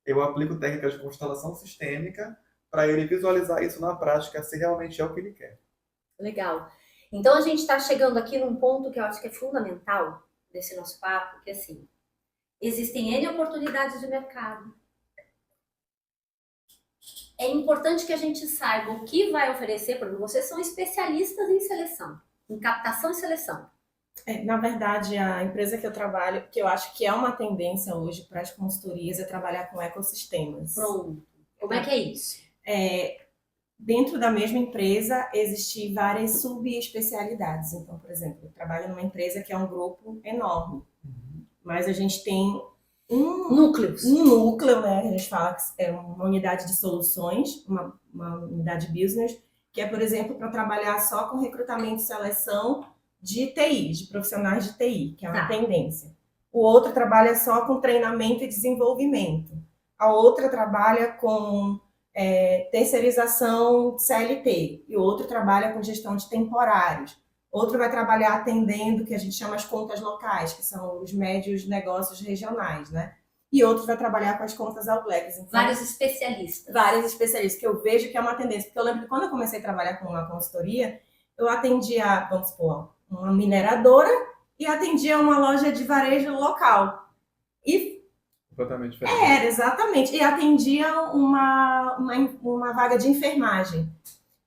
Eu aplico técnicas de constelação sistêmica para ele visualizar isso na prática, se realmente é o que ele quer. Legal. Então a gente está chegando aqui num ponto que eu acho que é fundamental desse nosso papo, que assim, existem N oportunidades de mercado. É importante que a gente saiba o que vai oferecer, porque vocês são especialistas em seleção. em captação e seleção? Na verdade, a empresa que eu trabalho, que eu acho que é uma tendência hoje para as consultorias, é trabalhar com ecossistemas. Pronto. Como é que é isso? Dentro da mesma empresa, existem várias subespecialidades. Então, por exemplo, eu trabalho numa empresa que é um grupo enorme, mas a gente tem Núcleos. um núcleo, né? A gente fala que é uma unidade de soluções, uma unidade business, que é, por exemplo, para trabalhar só com recrutamento e seleção de TI, de profissionais de TI, que é uma Tá. tendência. O outro trabalha só com treinamento e desenvolvimento. A outra trabalha com terceirização CLT. E o outro trabalha com gestão de temporários. Outro vai trabalhar atendendo o que a gente chama as contas locais, que são os médios negócios regionais, né? E outro vai trabalhar com as contas outlegs. Então, Vários especialistas. vários especialistas, que eu vejo que é uma tendência. Porque eu lembro que quando eu comecei a trabalhar com uma consultoria, eu atendia, vamos supor, uma mineradora e atendia uma loja de varejo local. E Completamente diferente. era, exatamente. E atendia uma vaga de enfermagem.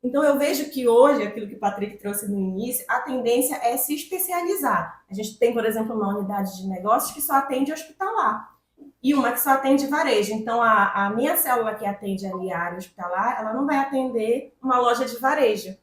Então, eu vejo que hoje, aquilo que o Patrick trouxe no início, a tendência é se especializar. A gente tem, por exemplo, uma unidade de negócios que só atende hospitalar e uma que só atende varejo. Então, a minha célula que atende ali a área hospitalar, ela não vai atender uma loja de varejo.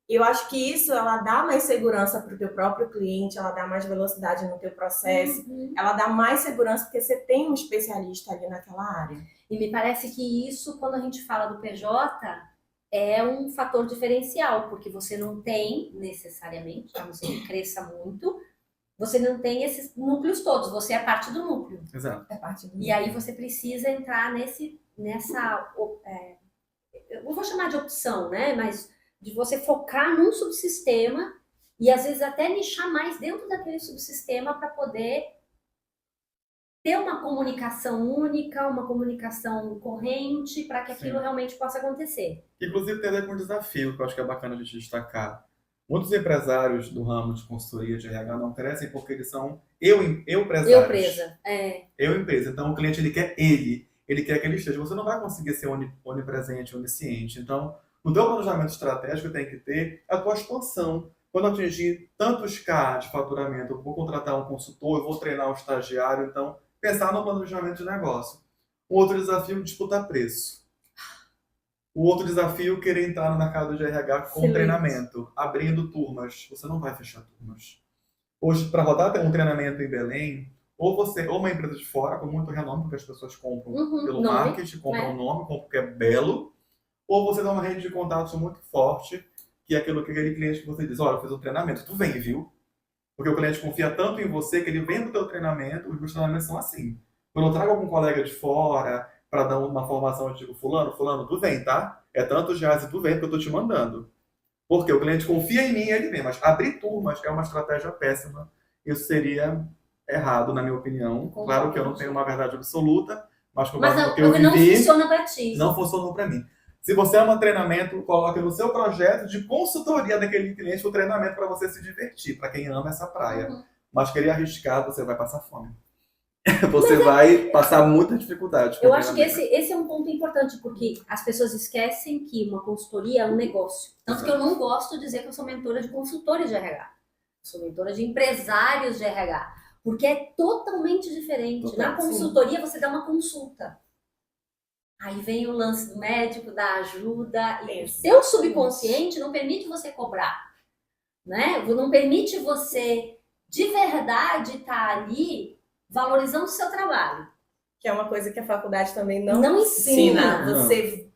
Eu acho que isso, ela dá mais segurança para o teu próprio cliente, ela dá mais velocidade no teu processo, ela dá mais segurança porque você tem um especialista ali naquela área. E me parece que isso, quando a gente fala do PJ, é um fator diferencial, porque você não tem necessariamente, a não ser que cresça muito, você não tem esses núcleos todos, você é parte do núcleo. Exato. É parte do E aí você precisa entrar nessa, eu não vou chamar de opção, né? Mas de você focar num subsistema e às vezes até nichar mais dentro daquele subsistema para poder ter uma comunicação única, uma comunicação corrente, para que aquilo realmente possa acontecer. Inclusive tem a ver com um desafio que eu acho que é bacana a gente destacar. Muitos empresários do ramo de consultoria de RH não crescem porque eles são empresários. Eu presa. Eu empresa. Então o cliente ele quer que ele esteja. Você não vai conseguir ser onipresente, onisciente. Então, no teu planejamento estratégico tem que ter a tua expansão. Quando eu atingir tantos K de faturamento, eu vou contratar um consultor, eu vou treinar um estagiário, então pensar no planejamento de negócio. O outro desafio, disputar preço. O outro desafio, querer entrar no mercado de RH com Excelente. treinamento, abrindo turmas. Você não vai fechar turmas. Hoje, para rodar um treinamento em Belém, ou uma empresa de fora, com muito renome, porque as pessoas compram pelo nome, marketing, compram o nome, compram porque é belo, ou você dá uma rede de contatos muito forte, que é aquele cliente que você diz, olha, eu fiz um treinamento, tu vem, viu? Porque o cliente confia tanto em você que ele vem do teu treinamento, os meus treinamentos são assim. Quando eu trago algum colega de fora para dar uma formação, eu digo, fulano, tu vem, tá? É tantos reais e tu vem, porque eu tô te mandando. Porque o cliente confia em mim e ele vem. Mas abrir turmas é uma estratégia péssima. Isso seria errado, na minha opinião. Claro que eu não tenho uma verdade absoluta, mas com base no que eu não vivi, funciona para ti. não funcionou para mim. Se você ama treinamento, coloque no seu projeto de consultoria daquele cliente o treinamento para você se divertir, para quem ama essa praia. Mas querer arriscar, você vai passar fome. Você vai passar muita dificuldade. Eu acho que esse é um ponto importante, porque as pessoas esquecem que uma consultoria é um negócio. Tanto que eu não gosto de dizer que eu sou mentora de consultores de RH. Eu sou mentora de empresários de RH. Porque é totalmente diferente. Total, Na consultoria, você dá uma consulta. Aí vem o lance do médico, da ajuda. E o seu subconsciente não permite você cobrar. Né? Não permite você, de verdade, estar ali valorizando o seu trabalho. Que é uma coisa que a faculdade também não ensina. Você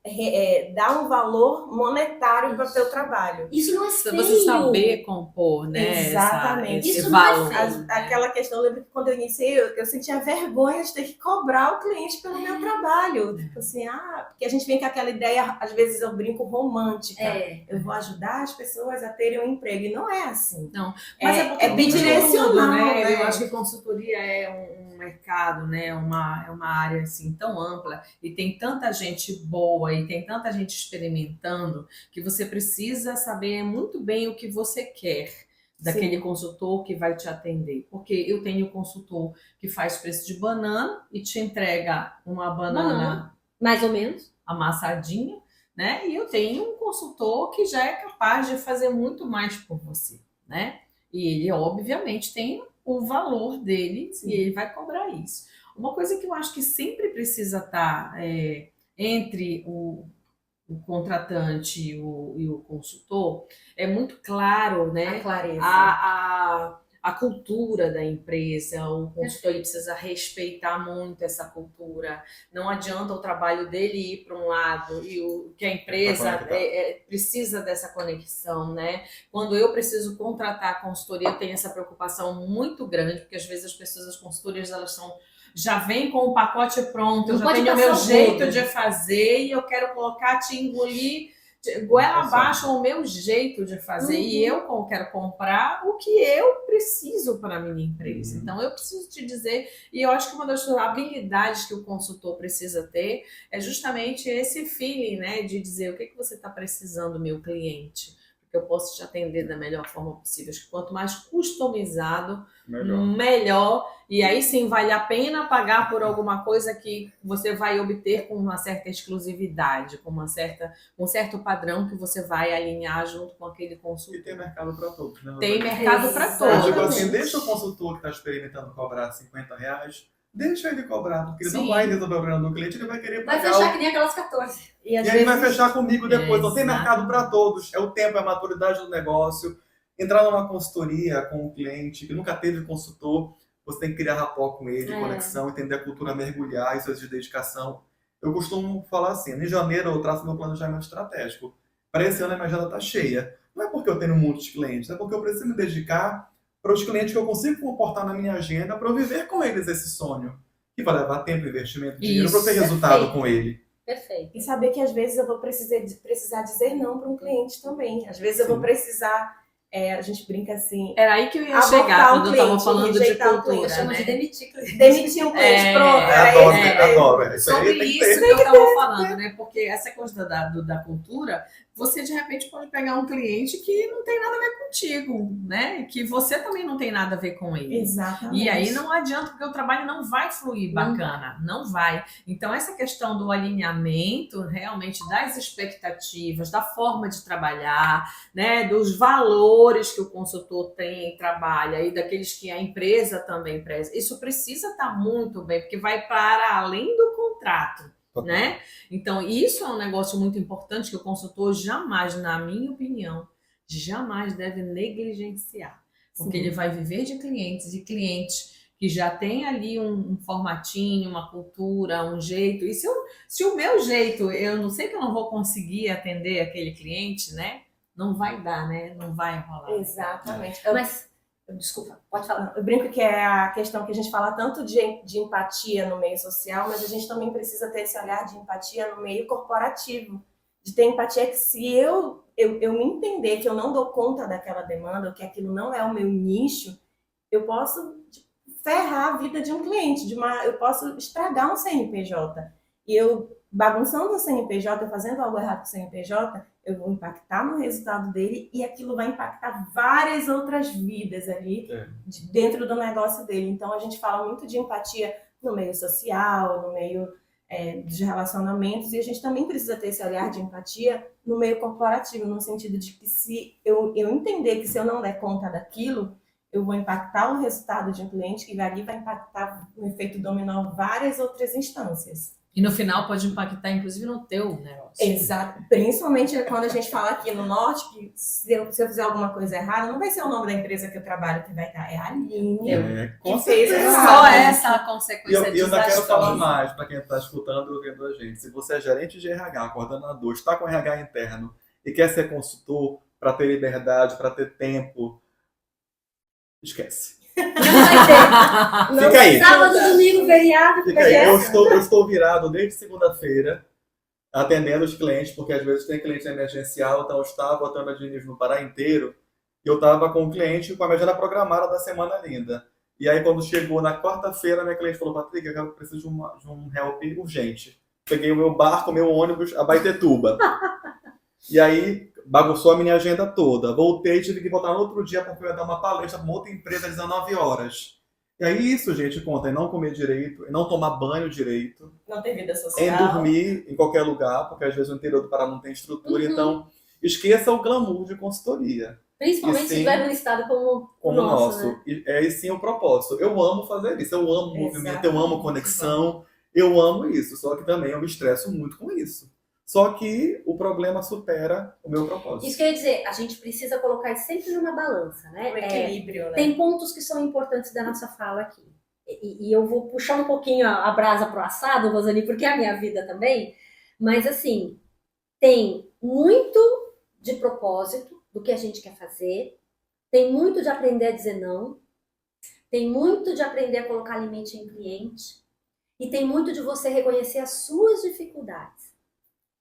dá um valor monetário para o seu trabalho. Isso não é feio. Você saber compor, né? Exatamente. Esse Isso não é valor. feio. Aquela questão, eu lembro que quando eu iniciei, eu sentia vergonha de ter que cobrar o cliente pelo meu trabalho. Tipo assim, porque a gente vem com aquela ideia, às vezes eu brinco, romântica. Eu vou ajudar as pessoas a terem um emprego. E não é assim. Não, mas é bidirecional, né? né? Eu acho que consultoria é um mercado, né? É uma área assim tão ampla e tem tanta gente boa e tem tanta gente experimentando que você precisa saber muito bem o que você quer daquele consultor que vai te atender. Porque eu tenho consultor que faz preço de banana e te entrega uma banana mais ou menos amassadinha, né? E eu tenho um consultor que já é capaz de fazer muito mais por você. né? E ele, obviamente, tem o valor dele e ele vai cobrar isso. Uma coisa que eu acho que sempre precisa estar entre o contratante e o consultor é muito claro, né? A clareza. A cultura da empresa, o consultor ele precisa respeitar muito essa cultura. Não adianta o trabalho dele ir para um lado e que a empresa precisa dessa conexão, né? Quando eu preciso contratar a consultoria, eu tenho essa preocupação muito grande, porque às vezes as pessoas, as consultorias, elas já vem com o pacote pronto, eu já tenho o meu jeito de fazer e eu quero colocar, te engolir goela abaixo o meu jeito de fazer e eu quero comprar o que eu preciso para a minha empresa. Então eu preciso te dizer, e eu acho que uma das habilidades que o consultor precisa ter é justamente esse feeling, né, de dizer o que você está precisando, meu cliente, porque eu posso te atender da melhor forma possível. Acho que quanto mais customizado, melhor. E aí sim vale a pena pagar por alguma coisa que você vai obter com uma certa exclusividade, com um certo padrão que você vai alinhar junto com aquele consultor. E tem mercado para todos, né? Tem mercado para Eu todos. digo assim, deixa o consultor que está experimentando cobrar R$50, deixa ele cobrar, porque ele não vai resolver o problema do cliente, ele vai querer pagar. Vai fechar que nem aquelas 14. E aí vai fechar comigo depois. Então tem mercado para todos. É o tempo, é a maturidade do negócio. Entrar numa consultoria com um cliente que nunca teve consultor, você tem que criar rapport com ele, conexão, entender a cultura, mergulhar, isso é de dedicação. Eu costumo falar assim, em janeiro eu traço meu planejamento estratégico. Para esse ano a minha agenda está cheia. Não é porque eu tenho muitos clientes, é porque eu preciso me dedicar para os clientes que eu consigo comportar na minha agenda para eu viver com eles esse sonho. Que vai levar tempo, investimento, dinheiro para eu ter resultado com ele. Perfeito. E saber que às vezes eu vou precisar dizer não para um cliente também. Às vezes eu vou precisar, a gente brinca assim... Era aí que eu ia chegar quando eu estava falando de cultura, Chama né? de demitir cliente. Demitir um cliente, pronto. Adoro. Sobre isso que eu estava falando, né? Porque essa coisa da cultura, você de repente pode pegar um cliente que não tem nada a ver contigo, né? Que você também não tem nada a ver com ele. Exatamente. E aí não adianta, porque o trabalho não vai fluir bacana, não vai. Então essa questão do alinhamento, realmente das expectativas, da forma de trabalhar, né? Dos valores que o consultor tem, trabalha e daqueles que a empresa também preza. Isso precisa estar muito bem, porque vai para além do contrato. Né? Então, isso é um negócio muito importante que o consultor jamais, na minha opinião, jamais deve negligenciar. Porque ele vai viver de clientes e clientes que já tem ali um formatinho, uma cultura, um jeito. E se o meu jeito, eu não sei que eu não vou conseguir atender aquele cliente, né? Não vai dar, né? Não vai rolar. Exatamente. Mas, desculpa, pode falar. Eu brinco que é a questão que a gente fala tanto de empatia no meio social, mas a gente também precisa ter esse olhar de empatia no meio corporativo. De ter empatia que se eu me entender que eu não dou conta daquela demanda, ou que aquilo não é o meu nicho, eu posso ferrar a vida de um cliente, eu posso estragar um CNPJ. E eu, bagunçando o CNPJ, eu fazendo algo errado com o CNPJ, eu vou impactar no resultado dele e aquilo vai impactar várias outras vidas ali dentro do negócio dele. Então, a gente fala muito de empatia no meio social, no meio dos relacionamentos, e a gente também precisa ter esse olhar de empatia no meio corporativo, no sentido de que se eu entender que se eu não der conta daquilo, eu vou impactar o resultado de um cliente que ali vai impactar no efeito dominó várias outras instâncias. E no final pode impactar, inclusive, no teu negócio. Exato. Principalmente quando a gente fala aqui no Norte, que se eu fizer alguma coisa errada, não vai ser o nome da empresa que eu trabalho que vai estar, é a Aline. Com fez certeza. Só essa consequência E eu ainda quero desastrosa. falar mais para quem está escutando e ouvindo a gente. Se você é gerente de RH, coordenador, está com RH interno e quer ser consultor para ter liberdade, para ter tempo, esquece. Não Fica aí. Sábado, domingo, feriado. Fica aí. Eu estou virado desde segunda-feira atendendo os clientes, porque às vezes tem cliente emergencial, então eu estava botando a Diniz no Pará inteiro e eu estava com o cliente com a minha agenda programada da semana linda. E aí quando chegou na quarta-feira, minha cliente falou: Patrick, eu preciso de um help urgente. Peguei o meu barco, o meu ônibus, a Baitetuba. E aí bagunçou a minha agenda toda. Voltei, tive que voltar no outro dia porque eu ia dar uma palestra para uma outra empresa às 19 horas. E aí isso, gente, conta em não comer direito, em não tomar banho direito, Não ter vida social. em dormir em qualquer lugar, porque às vezes o interior do Pará não tem estrutura. Então, esqueça o glamour de consultoria. Principalmente E se sim, estiver num estado como o como o nosso, nosso. E sim o propósito. Eu amo fazer isso, eu amo movimento, eu amo Exatamente. conexão, eu amo isso. Só que também eu me estresso muito com isso. Só que o problema supera o meu propósito. Isso que eu ia dizer, a gente precisa colocar isso sempre numa balança, né? O equilíbrio, né? Tem pontos que são importantes da nossa fala aqui. E eu vou puxar um pouquinho a brasa pro assado, Rosane, porque é a minha vida também. Mas, assim, tem muito de propósito do que a gente quer fazer, tem muito de aprender a dizer não, tem muito de aprender a colocar limite em cliente, e tem muito de você reconhecer as suas dificuldades.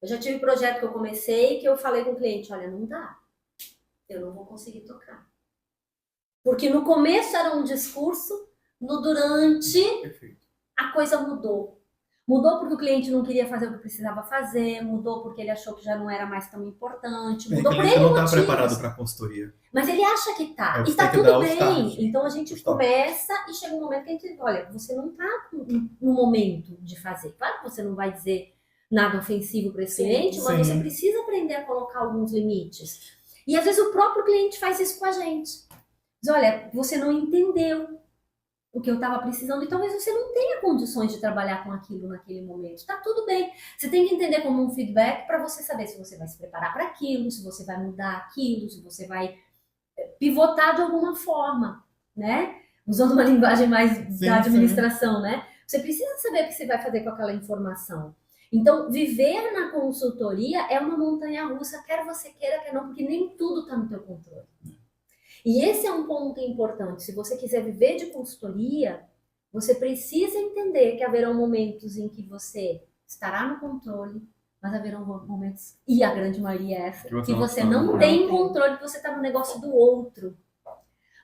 Eu já tive projeto que eu comecei que eu falei com o cliente, olha, não dá, eu não vou conseguir tocar. Porque no começo era um discurso, no durante Perfeito. a coisa mudou. Mudou porque o cliente não queria fazer o que precisava fazer, mudou porque ele achou que já não era mais tão importante, Tem mudou por cliente ele que não está motivos. preparado para consultoria. Mas ele acha que tá. Você E tá tem que tudo dar o bem. start. Então a gente O start. começa e chega um momento que a gente, olha, você não tá no momento de fazer. Claro que você não vai dizer nada ofensivo para esse Sim, cliente, mas sim. você precisa aprender a colocar alguns limites. E às vezes o próprio cliente faz isso com a gente. Diz, olha, você não entendeu o que eu estava precisando e talvez você não tenha condições de trabalhar com aquilo naquele momento. Tá tudo bem. Você tem que entender como um feedback para você saber se você vai se preparar para aquilo, se você vai mudar aquilo, se você vai pivotar de alguma forma, né? Usando uma linguagem mais Sim, da administração, né? Você precisa saber o que você vai fazer com aquela informação. Então, viver na consultoria é uma montanha-russa, quer você queira, quer não, porque nem tudo está no teu controle. E esse é um ponto importante. Se você quiser viver de consultoria, você precisa entender que haverão momentos em que você estará no controle, mas haverão momentos, e a grande maioria é essa, que você não tem controle, que você está no negócio do outro.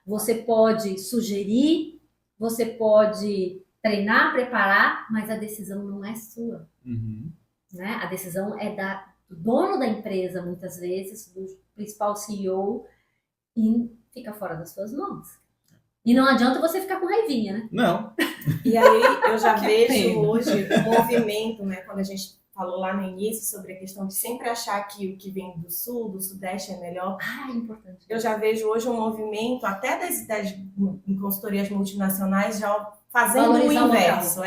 Você pode sugerir, você pode treinar, preparar, mas a decisão não é sua. Uhum. Né? A decisão é do dono da empresa, muitas vezes, do principal CEO, e fica fora das suas mãos. E não adianta você ficar com raivinha, né? Não. E aí eu já Que vejo pena. hoje um movimento, né? Quando a gente falou lá no início sobre a questão de sempre achar que o que vem do sul, do sudeste é melhor. Ah, é importante. Eu já vejo hoje um movimento, até das em consultorias multinacionais, já fazendo o Valorizar o inverso,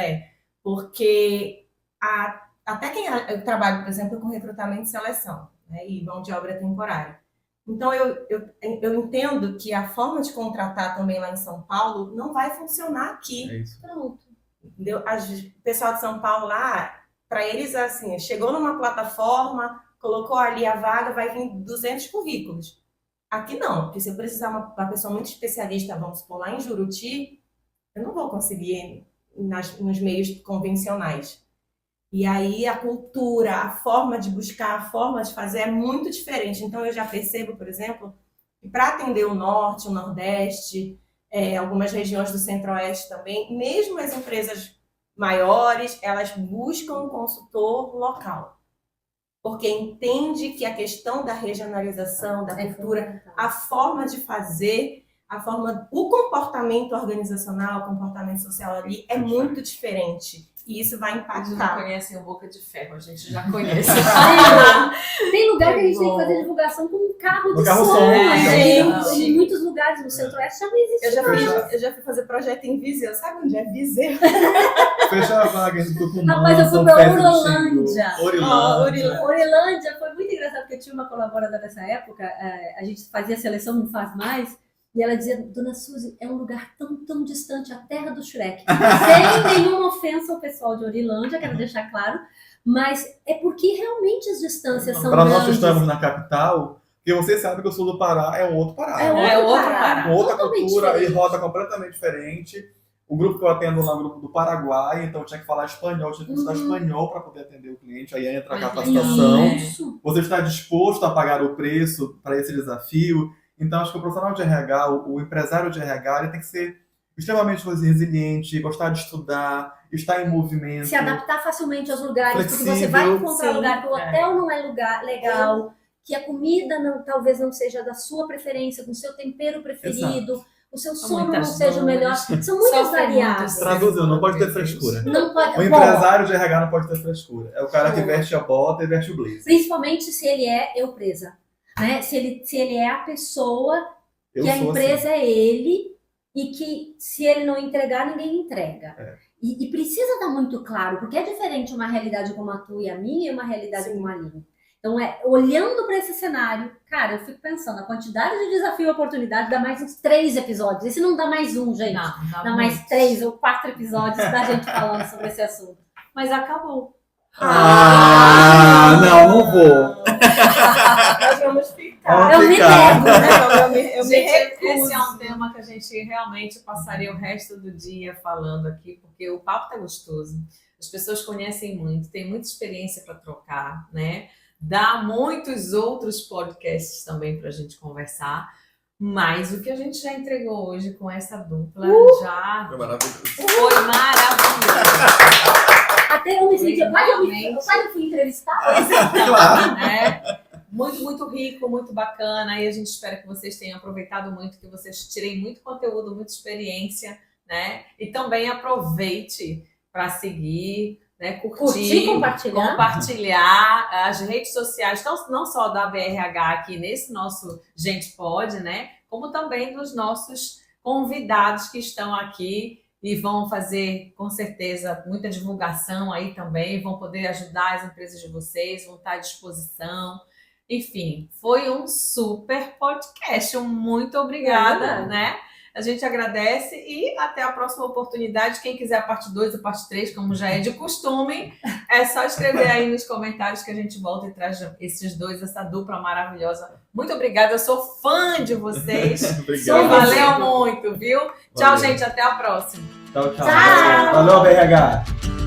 porque até quem eu trabalho, por exemplo, com recrutamento e seleção, né, e mão de obra temporária. Então, eu entendo que a forma de contratar também lá em São Paulo não vai funcionar aqui. É isso. Pronto. Entendeu? O pessoal de São Paulo lá, para eles, assim, chegou numa plataforma, colocou ali a vaga, vai vir 200 currículos. Aqui não, porque se eu precisar uma pessoa muito especialista, vamos supor, lá em Juruti, eu não vou conseguir nos meios convencionais. E aí a cultura, a forma de buscar, a forma de fazer é muito diferente. Então eu já percebo, por exemplo, que para atender o Norte, o Nordeste, algumas regiões do Centro-Oeste também, mesmo as empresas maiores, elas buscam um consultor local. Porque entende que a questão da regionalização, da cultura, a forma de fazer, o comportamento organizacional, o comportamento social ali é muito diferente. E isso vai Eles já impactar. conhecem o Boca de Ferro, a gente já conhece. Tem lugar que a gente tem que fazer divulgação com um carro No de carro som. som, Gente. Em muitos lugares no Centro-Oeste já não existe. Eu já fui fazer projeto em Viseu. Sabe onde é Viseu? Fecha a vaga do Tucumã. Rapaz, eu fui São pra Pés do Orolândia. Xingu, Orilândia. Orelândia foi muito engraçado, porque eu tinha uma colaboradora nessa época, a gente fazia seleção, não faz mais, e ela dizia, Dona Suzy, é um lugar tão distante, a terra do Shrek. Sem nenhuma ofensa ao pessoal de Orilândia, quero deixar claro, mas é porque realmente as distâncias são Para nós grandes. que estamos na capital, porque vocês sabem que o sul do Pará é um outro Pará. É outro Pará. Com outra Totalmente cultura diferente. e rota completamente diferente. O grupo que eu atendo lá é o grupo do Paraguai, então eu tinha que falar espanhol, tinha que estudar espanhol para poder atender o cliente, aí entra a capacitação. Isso. Você está disposto a pagar o preço para esse desafio? Então, acho que o profissional de RH, o empresário de RH, ele tem que ser extremamente resiliente, gostar de estudar, estar em movimento. Se adaptar facilmente aos lugares, porque Flexível. você vai encontrar Sim, lugar que o hotel não é lugar legal, que a comida talvez não seja da sua preferência, com o seu tempero preferido, o seu São sono não muitas seja o melhor. dores. São muitas Sofrem variáveis. muitas Traduzindo, não pode ter frescura. Não pode. O Bom, empresário de RH não pode ter frescura. É o cara que Boa. veste a bota e veste o blazer. principalmente se ele é eu presa. né? Se ele é a pessoa Eu que a sou empresa é ele e que se ele não entregar, ninguém entrega. É. E precisa estar muito claro, porque é diferente uma realidade como a tua e a minha e uma realidade Sim. como a Aline. Então, olhando para esse cenário, cara, eu fico pensando, a quantidade de desafio e oportunidade dá mais uns 3 episódios. E se não dá mais um, gente? Não, Dá mais 3 ou 4 episódios da gente falando sobre esse assunto. Mas acabou. Não vou. Nós vamos ficar. Eu me ficar. nego, né? Eu me Gente, recuso. esse é um tema que a gente realmente passaria o resto do dia falando aqui, porque o papo tá gostoso. As pessoas conhecem muito, tem muita experiência para trocar, né? Dá muitos outros podcasts também para a gente conversar. Mas o que a gente já entregou hoje com essa dupla já Foi maravilhoso. foi maravilhoso. Até eu me senti, Realmente. quase fui entrevistada. Claro. Né? Muito, muito rico, muito bacana. E a gente espera que vocês tenham aproveitado muito, que vocês tirem muito conteúdo, muita experiência, né? E também aproveite para seguir, né? Curtir, compartilhar as redes sociais, então, não só da BRH aqui nesse nosso Gente Pode, né? Como também dos nossos convidados que estão aqui e vão fazer, com certeza, muita divulgação aí também, vão poder ajudar as empresas de vocês, vão estar à disposição. Enfim, foi um super podcast. Muito obrigada, né? A gente agradece e até a próxima oportunidade. Quem quiser a parte 2 ou parte 3, como já é de costume, é só escrever aí nos comentários que a gente volta e traz esses dois, essa dupla maravilhosa. Muito obrigada, eu sou fã de vocês. Obrigado. Valeu muito, viu? Tchau, Valeu. gente, até a próxima. Tchau. Tchau. Valeu, BRH.